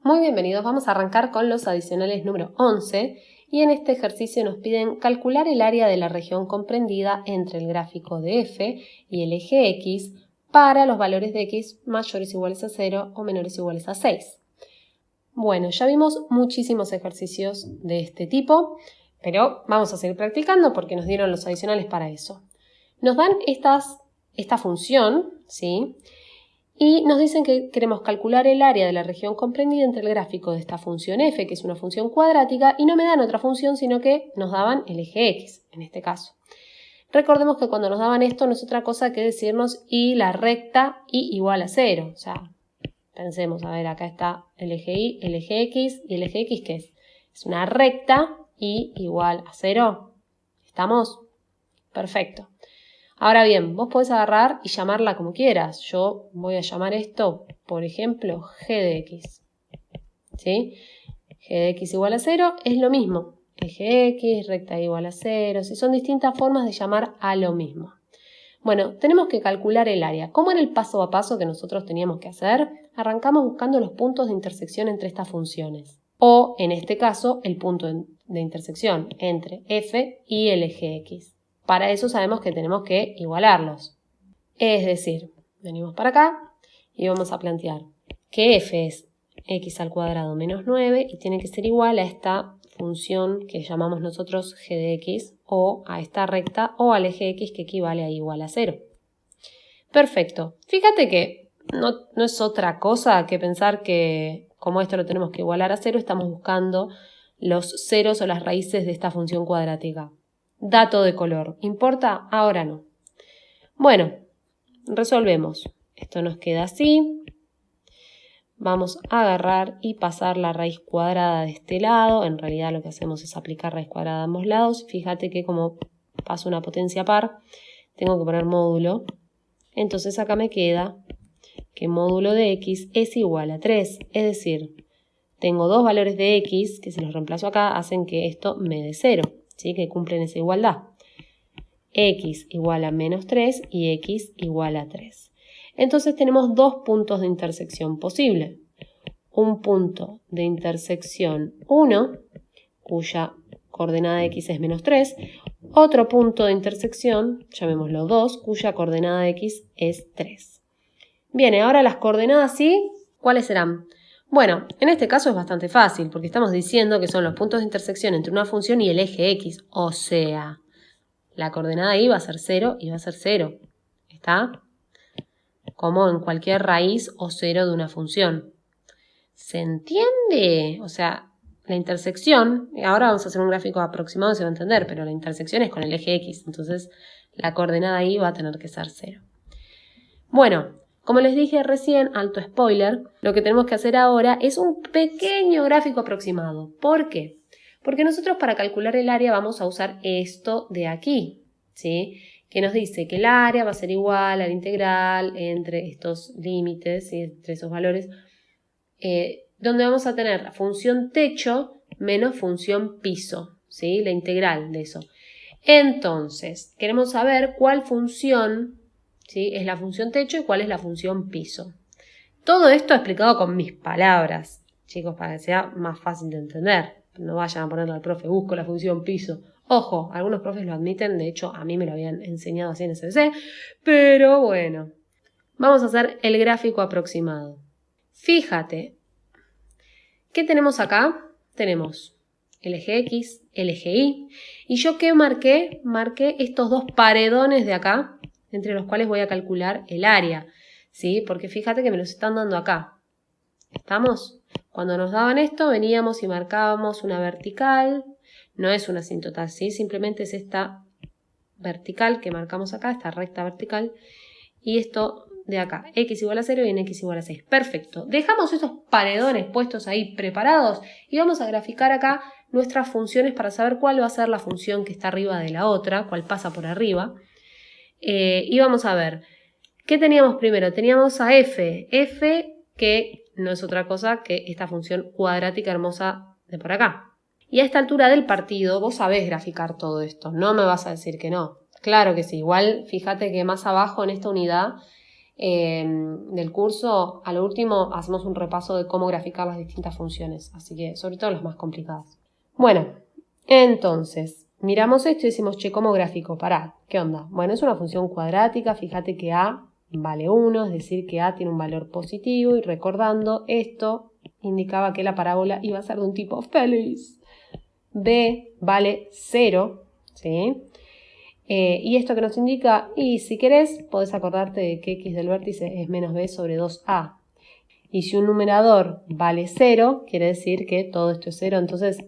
Muy bienvenidos, vamos a arrancar con los adicionales número 11 y en este ejercicio nos piden calcular el área de la región comprendida entre el gráfico de f y el eje x para los valores de x mayores o iguales a 0 o menores o iguales a 6. Bueno, ya vimos muchísimos ejercicios de este tipo, pero vamos a seguir practicando porque nos dieron los adicionales para eso. Nos dan esta función, ¿sí? Y nos dicen que queremos calcular el área de la región comprendida entre el gráfico de esta función f, que es una función cuadrática, y no me dan otra función, sino que nos daban el eje x, en este caso. Recordemos que cuando nos daban esto no es otra cosa que decirnos y la recta y igual a 0. O sea, pensemos, a ver, acá está el eje y, el eje x, y el eje x, ¿qué es? Es una recta y igual a 0. ¿Estamos? Perfecto. Ahora bien, vos podés agarrar y llamarla como quieras. Yo voy a llamar esto, por ejemplo, g de x. ¿Sí? G de x igual a 0 es lo mismo. Eje x, recta igual a 0. ¿Sí? Son distintas formas de llamar a lo mismo. Bueno, tenemos que calcular el área. ¿Cómo era el paso a paso que nosotros teníamos que hacer? Arrancamos buscando los puntos de intersección entre estas funciones. O, en este caso, el punto de intersección entre f y el eje x. Para eso sabemos que tenemos que igualarlos. Es decir, venimos para acá y vamos a plantear que f es x al cuadrado menos 9 y tiene que ser igual a esta función que llamamos nosotros g de x o a esta recta o al eje x que equivale a igual a 0. Perfecto. Fíjate que no es otra cosa que pensar que como esto lo tenemos que igualar a 0, estamos buscando los ceros o las raíces de esta función cuadrática. Dato de color. ¿Importa? Ahora no. Bueno, resolvemos. Esto nos queda así. Vamos a agarrar y pasar la raíz cuadrada de este lado. En realidad lo que hacemos es aplicar raíz cuadrada a ambos lados. Fíjate que como paso una potencia par, tengo que poner módulo. Entonces acá me queda que módulo de x es igual a 3. Es decir, tengo dos valores de x que si los reemplazo acá hacen que esto me dé 0. ¿Sí? Que cumplen esa igualdad. X igual a menos 3 y x igual a 3. Entonces tenemos dos puntos de intersección posibles. Un punto de intersección 1, cuya coordenada de x es menos 3. Otro punto de intersección, llamémoslo 2, cuya coordenada de x es 3. Bien, ahora las coordenadas ¿sí? ¿Cuáles serán? Bueno, en este caso es bastante fácil porque estamos diciendo que son los puntos de intersección entre una función y el eje x. O sea, la coordenada ahí va a ser 0 y va a ser 0. ¿Está? Como en cualquier raíz o 0 de una función. ¿Se entiende? O sea, la intersección, ahora vamos a hacer un gráfico aproximado y se va a entender, pero la intersección es con el eje x. Entonces, la coordenada ahí va a tener que ser 0. Bueno. Como les dije recién, alto spoiler, lo que tenemos que hacer ahora es un pequeño gráfico aproximado. ¿Por qué? Porque nosotros para calcular el área vamos a usar esto de aquí, ¿sí? Que nos dice que el área va a ser igual a la integral entre estos límites, ¿sí? Entre esos valores, donde vamos a tener función techo menos función piso, ¿sí? La integral de eso. Entonces, queremos saber cuál función, ¿sí? Es la función techo y cuál es la función piso. Todo esto explicado con mis palabras, chicos, para que sea más fácil de entender. No vayan a ponerle al profe, busco la función piso. Ojo, algunos profes lo admiten, de hecho a mí me lo habían enseñado así en SBC, pero bueno. Vamos a hacer el gráfico aproximado. Fíjate, ¿qué tenemos acá? Tenemos el eje X, el eje Y, y yo ¿qué marqué? Marqué estos dos paredones de acá, entre los cuales voy a calcular el área, ¿sí? Porque fíjate que me los están dando acá. ¿Estamos? Cuando nos daban esto, veníamos y marcábamos una vertical, no es una asíntota, ¿sí? Simplemente es esta vertical que marcamos acá, esta recta vertical, y esto de acá, x igual a 0 y en x igual a 6. Perfecto. Dejamos esos paredones puestos ahí preparados y vamos a graficar acá nuestras funciones para saber cuál va a ser la función que está arriba de la otra, cuál pasa por arriba. Y vamos a ver, ¿qué teníamos primero? Teníamos a f que no es otra cosa que esta función cuadrática hermosa de por acá. Y a esta altura del partido vos sabés graficar todo esto, no me vas a decir que no. Claro que sí, igual fíjate que más abajo en esta unidad del curso, a lo último hacemos un repaso de cómo graficar las distintas funciones, así que sobre todo las más complicadas. Bueno, entonces, miramos esto y decimos, che, ¿cómo gráfico? Pará, ¿qué onda? Bueno, es una función cuadrática, fíjate que A vale 1, es decir, que A tiene un valor positivo, y recordando, esto indicaba que la parábola iba a ser de un tipo feliz. B vale 0, ¿sí? Y esto que nos indica, y si querés, podés acordarte de que x del vértice es menos b sobre 2a. Y si un numerador vale 0, quiere decir que todo esto es 0. Entonces,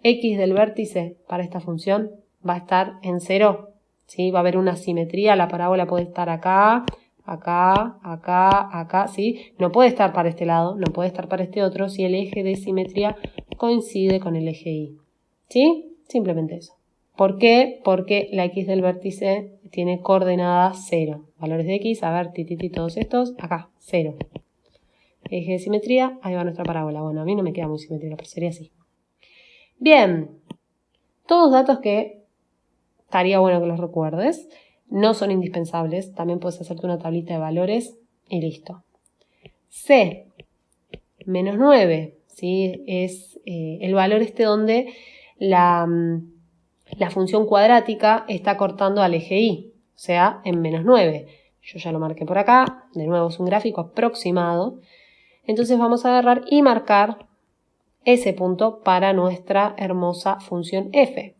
x del vértice para esta función va a estar en 0. ¿Sí? Va a haber una simetría, la parábola puede estar acá, acá, acá, acá, ¿sí? No puede estar para este lado, no puede estar para este otro si el eje de simetría coincide con el eje y. ¿Sí? Simplemente eso. ¿Por qué? Porque la x del vértice tiene coordenada 0. Valores de x, a ver, todos estos, acá, 0. Eje de simetría, ahí va nuestra parábola. Bueno, a mí no me queda muy simétrica, pero sería así. Bien, todos datos que estaría bueno que los recuerdes. No son indispensables, también puedes hacerte una tablita de valores y listo. C, menos 9, ¿sí? Es el valor donde la función cuadrática está cortando al eje y, o sea, en menos 9. Yo ya lo marqué por acá, de nuevo es un gráfico aproximado. Entonces vamos a agarrar y marcar ese punto para nuestra hermosa función f.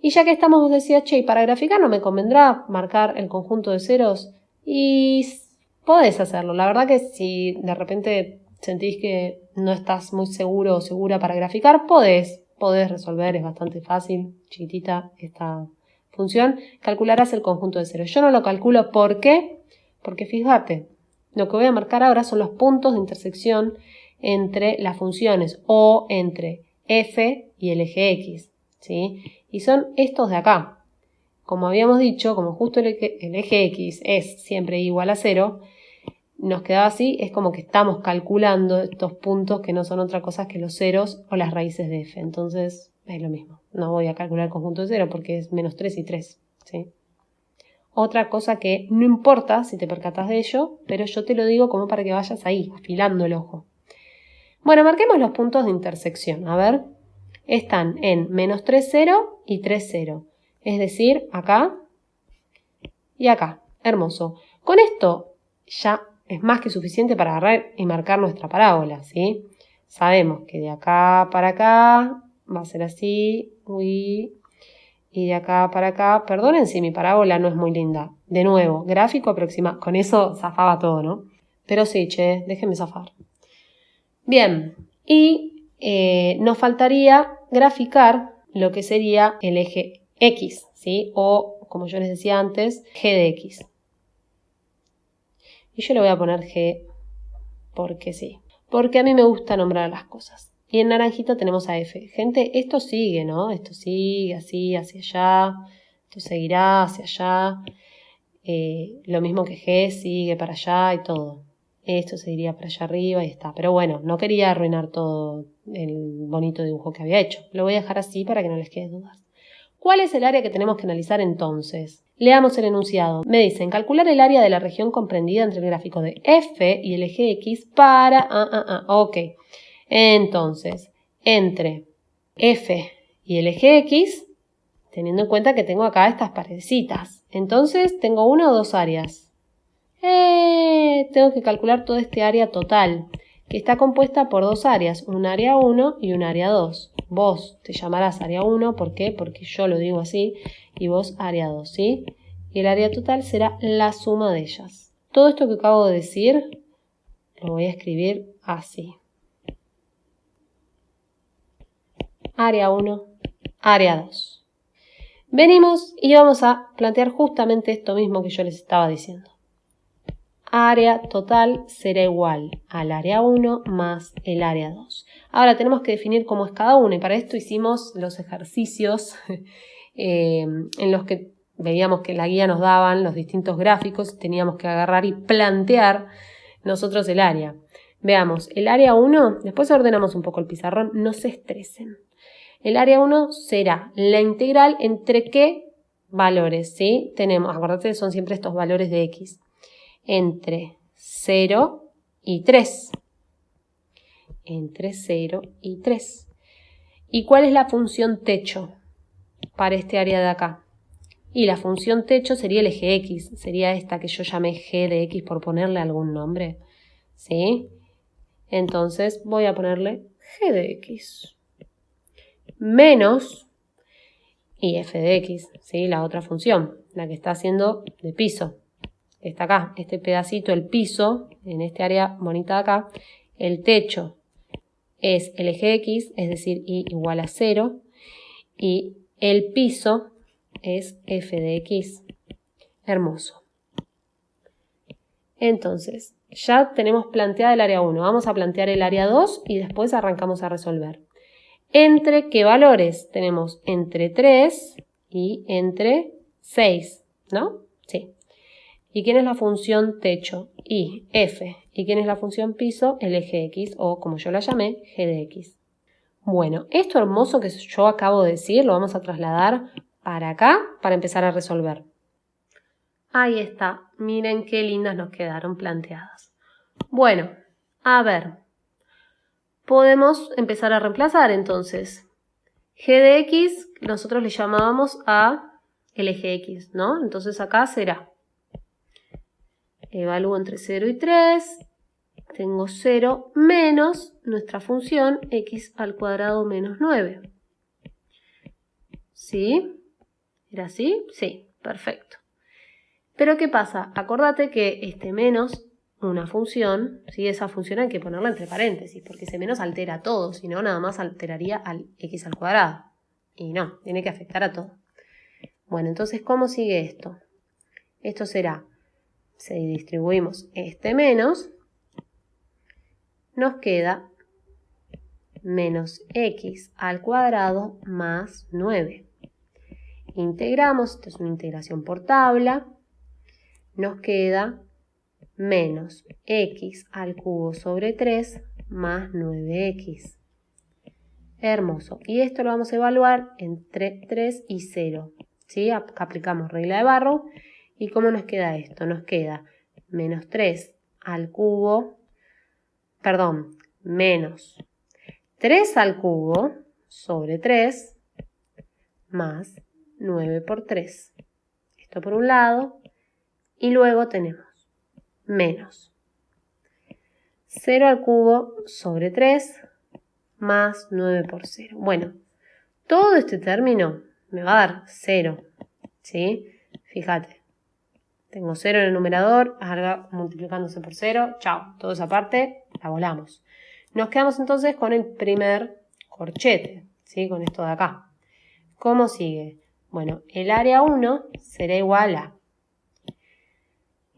Y ya que estamos, vos decías, che, para graficar no me convendrá marcar el conjunto de ceros, y podés hacerlo. La verdad que si de repente sentís que no estás muy seguro o segura para graficar, podés resolver, es bastante fácil, chiquitita esta función. Calcularás el conjunto de ceros. Yo no lo calculo, ¿por qué? Porque fíjate, lo que voy a marcar ahora son los puntos de intersección entre las funciones o entre f y el eje x, ¿sí? Y son estos de acá. Como habíamos dicho, como justo el eje x es siempre igual a 0, nos quedaba así, es como que estamos calculando estos puntos que no son otra cosa que los ceros o las raíces de f. Entonces es lo mismo. No voy a calcular el conjunto de 0 porque es menos 3 y 3, ¿sí? Otra cosa que no importa si te percatas de ello, pero yo te lo digo como para que vayas ahí, afilando el ojo. Bueno, marquemos los puntos de intersección. A ver, están en menos 3, 0 y 3, 0. Es decir, acá y acá. Hermoso. Con esto ya es más que suficiente para agarrar y marcar nuestra parábola, ¿sí? Sabemos que de acá para acá va a ser así, uy, y de acá para acá, perdonen si mi parábola no es muy linda. De nuevo, gráfico aproximado, con eso zafaba todo, ¿no? Pero sí, che, déjenme zafar. Bien, y nos faltaría graficar lo que sería el eje X, ¿sí? O, como yo les decía antes, G de X. Y yo le voy a poner G porque sí. Porque a mí me gusta nombrar las cosas. Y en naranjita tenemos a F. Gente, esto sigue, ¿no? Esto sigue así, hacia allá. Esto seguirá hacia allá. Lo mismo que G sigue para allá y todo. Esto seguiría para allá arriba y está. Pero bueno, no quería arruinar todo el bonito dibujo que había hecho. Lo voy a dejar así para que no les quede dudas. ¿Cuál es el área que tenemos que analizar entonces? Leamos el enunciado. Me dicen, calcular el área de la región comprendida entre el gráfico de F y el eje X para... Ok. Entonces, entre F y el eje X, teniendo en cuenta que tengo acá estas paredcitas. Entonces, tengo una o dos áreas. Tengo que calcular todo este área total, que está compuesta por dos áreas, un área 1 y un área 2. Vos te llamarás área 1, ¿por qué? Porque yo lo digo así, y vos área 2, ¿sí? Y el área total será la suma de ellas. Todo esto que acabo de decir lo voy a escribir así. Área 1, área 2. Venimos y vamos a plantear justamente esto mismo que yo les estaba diciendo. Área total será igual al área 1 más el área 2. Ahora tenemos que definir cómo es cada uno y para esto hicimos los ejercicios en los que veíamos que la guía nos daban los distintos gráficos, teníamos que agarrar y plantear nosotros el área. Veamos, el área 1, después ordenamos un poco el pizarrón, no se estresen. El área 1 será la integral entre qué valores, ¿sí? Tenemos, acuérdate, son siempre estos valores de x. Entre 0 y 3. Entre 0 y 3. ¿Y cuál es la función techo para este área de acá? Y la función techo sería el eje X. Sería esta que yo llamé G de X por ponerle algún nombre. ¿Sí? Entonces voy a ponerle G de X. Menos y f de x, ¿sí? La otra función, la que está haciendo de piso. Está acá, este pedacito, el piso, en este área bonita de acá, el techo es el eje x, es decir, y igual a 0, y el piso es f de x. Hermoso. Entonces, ya tenemos planteada el área 1. Vamos a plantear el área 2 y después arrancamos a resolver. ¿Entre qué valores? Tenemos entre 3 y entre 6, ¿no? Sí. ¿Y quién es la función techo? Y, f. ¿Y quién es la función piso? El eje x, o como yo la llamé, g de x. Bueno, esto hermoso que yo acabo de decir lo vamos a trasladar para acá para empezar a resolver. Ahí está. Miren qué lindas nos quedaron planteadas. Bueno, a ver. Podemos empezar a reemplazar entonces. G de x nosotros le llamábamos a el eje x, ¿no? Entonces acá será. Evalúo entre 0 y 3. Tengo 0 menos nuestra función x al cuadrado menos 9. ¿Sí? ¿Era así? Sí, perfecto. Pero ¿qué pasa? Acordate que este menos una función, ¿sí? Esa función hay que ponerla entre paréntesis, porque ese menos altera todo, si no, nada más alteraría al x al cuadrado. Y no, tiene que afectar a todo. Bueno, entonces, ¿cómo sigue esto? Esto será, si distribuimos este menos, nos queda menos x al cuadrado más 9. Integramos, esto es una integración por tabla, nos queda menos x al cubo sobre 3 más 9x. Hermoso. Y esto lo vamos a evaluar entre 3 y 0. ¿Sí? Aplicamos regla de Barrow. ¿Y cómo nos queda esto? Nos queda menos 3 al cubo, perdón, menos 3 al cubo sobre 3 más 9 por 3. Esto por un lado. Y luego tenemos menos 0 al cubo sobre 3 más 9 por 0. Bueno, todo este término me va a dar 0, ¿sí? Fíjate, tengo 0 en el numerador, algo multiplicándose por 0, chao, toda esa parte la volamos. Nos quedamos entonces con el primer corchete, ¿sí? Con esto de acá. ¿Cómo sigue? Bueno, el área 1 será igual a,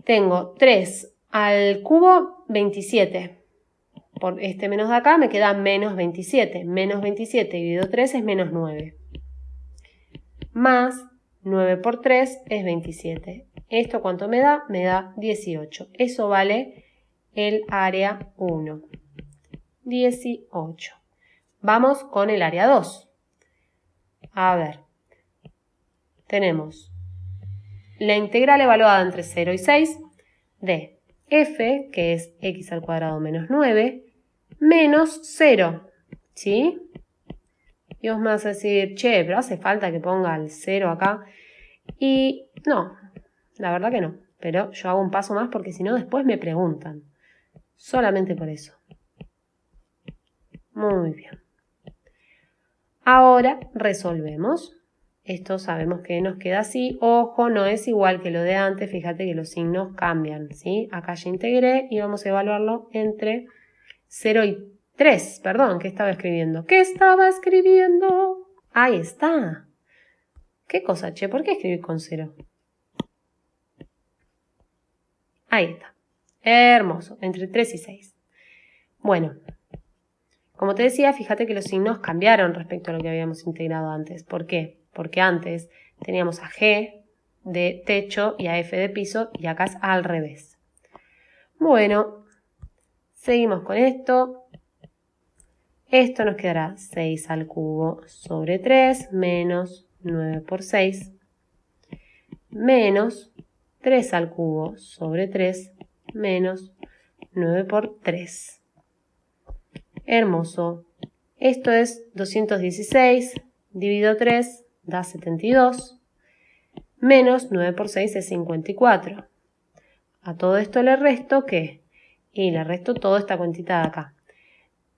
tengo 3 al cubo 27. Por este menos de acá me queda menos 27. Menos 27 dividido 3 es menos 9. Más 9 por 3 es 27. ¿Esto cuánto me da? Me da 18. Eso vale el área 1. 18. Vamos con el área 2. A ver. Tenemos la integral evaluada entre 0 y 6 de f, que es x al cuadrado menos 9, menos 0, ¿sí? Y vos me vas a decir, che, pero hace falta que ponga el 0 acá. Y no, la verdad que no. Pero yo hago un paso más porque si no después me preguntan. Solamente por eso. Muy bien. Ahora resolvemos. Esto sabemos que nos queda así. Ojo, no es igual que lo de antes. Fíjate que los signos cambian, ¿sí? Acá ya integré y vamos a evaluarlo entre 0 y 3. Perdón, ¿qué estaba escribiendo? ¿Qué estaba escribiendo? Ahí está. ¿Qué cosa, che? ¿Por qué escribir con 0? Ahí está. Hermoso. Entre 3 y 6. Bueno. Como te decía, fíjate que los signos cambiaron respecto a lo que habíamos integrado antes. ¿Por qué? Porque antes teníamos a G de techo y a F de piso y acá es al revés. Bueno, seguimos con esto. Esto nos quedará 6 al cubo sobre 3 menos 9 por 6 menos 3 al cubo sobre 3 menos 9 por 3. Hermoso. Esto es 216 dividido 3 da 72. Menos 9 por 6 es 54. A todo esto le resto, ¿qué? Y le resto toda esta cuentita de acá.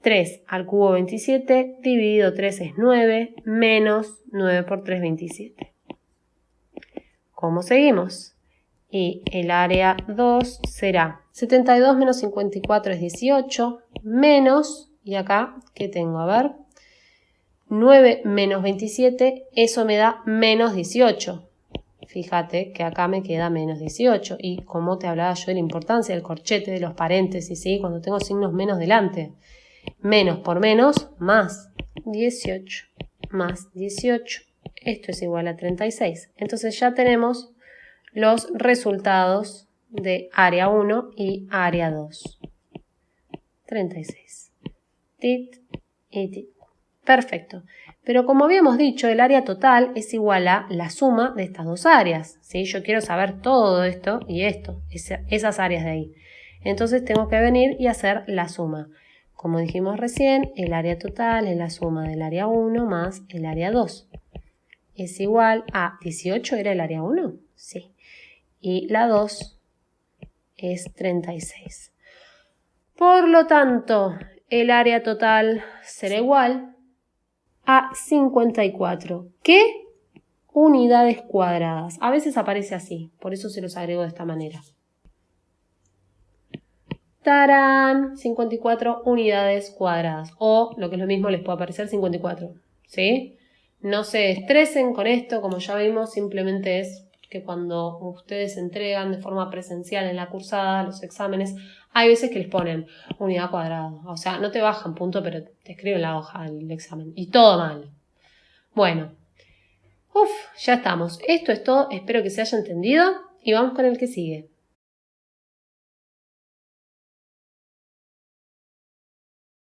3 al cubo 27, dividido 3 es 9, menos 9 por 3, 27. ¿Cómo seguimos? Y el área 2 será 72 menos 54 es 18, menos, y acá, ¿qué tengo? A ver, 9 menos 27, eso me da menos 18. Fíjate que acá me queda menos 18. Y como te hablaba yo de la importancia del corchete, de los paréntesis, ¿sí? Cuando tengo signos menos delante. Menos por menos, más 18. Más 18. Esto es igual a 36. Entonces ya tenemos los resultados de área 1 y área 2. 36. Tit y tit. Perfecto. Pero como habíamos dicho, el área total es igual a la suma de estas dos áreas, ¿sí? Yo quiero saber todo esto y esto, esas áreas de ahí. Entonces tengo que venir y hacer la suma. Como dijimos recién, el área total es la suma del área 1 más el área 2. Es igual a 18, ¿era el área 1? Sí. Y la 2 es 36. Por lo tanto, el área total será igual a 54. ¿Qué? Unidades cuadradas. A veces aparece así, por eso se los agrego de esta manera. ¡Tarán! 54 unidades cuadradas. O, lo que es lo mismo, les puede aparecer 54. ¿Sí? No se estresen con esto, como ya vimos, simplemente es que cuando ustedes entregan de forma presencial en la cursada los exámenes, hay veces que les ponen unidad cuadrada. O sea, no te bajan punto, pero te escriben la hoja del examen. Y todo mal. Bueno. Ya estamos. Esto es todo. Espero que se haya entendido. Y vamos con el que sigue.